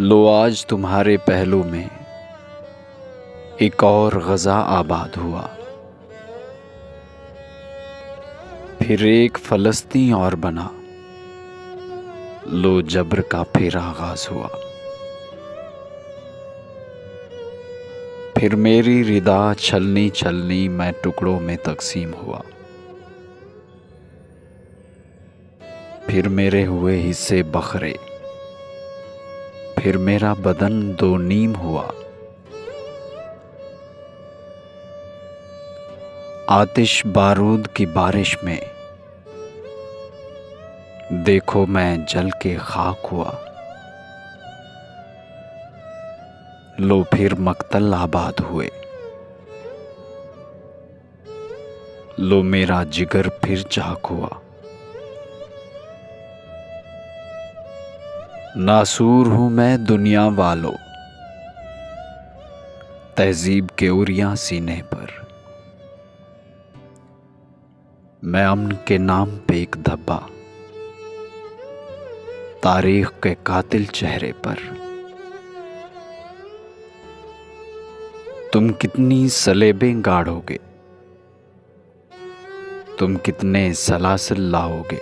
लो आज तुम्हारे पहलू में एक और ग़ज़ा आबाद हुआ। फिर एक फ़लस्तीन और बना, लो जबर का फिर आगाज़ हुआ। फिर मेरी रिदा छलनी छलनी मैं टुकड़ों में तक़सीम हुआ। फिर मेरे हुए हिस्से बखरे, फिर मेरा बदन दो नीम हुआ। आतिश बारूद की बारिश में देखो मैं जल के खाक हुआ। लो फिर मक्तल आबाद हुए, लो मेरा जिगर फिर चाक हुआ। नासूर हूँ मैं दुनिया वालों, तहजीब के उरियां सीने पर। मैं अमन के नाम पे एक धब्बा, तारीख के कातिल चेहरे पर। तुम कितनी सलेबें गाड़ोगे, तुम कितने सलासिल लाओगे।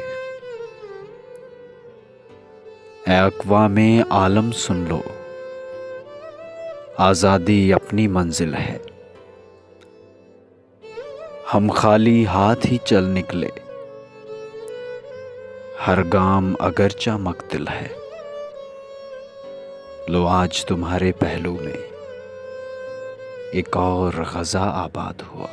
ऐ अक़वामे आलम सुन लो, आज़ादी अपनी मंजिल है। हम खाली हाथ ही चल निकले, हर गाम अगरचा मक्तिल है। लो आज तुम्हारे पहलू में एक और ग़ज़ा आबाद हुआ।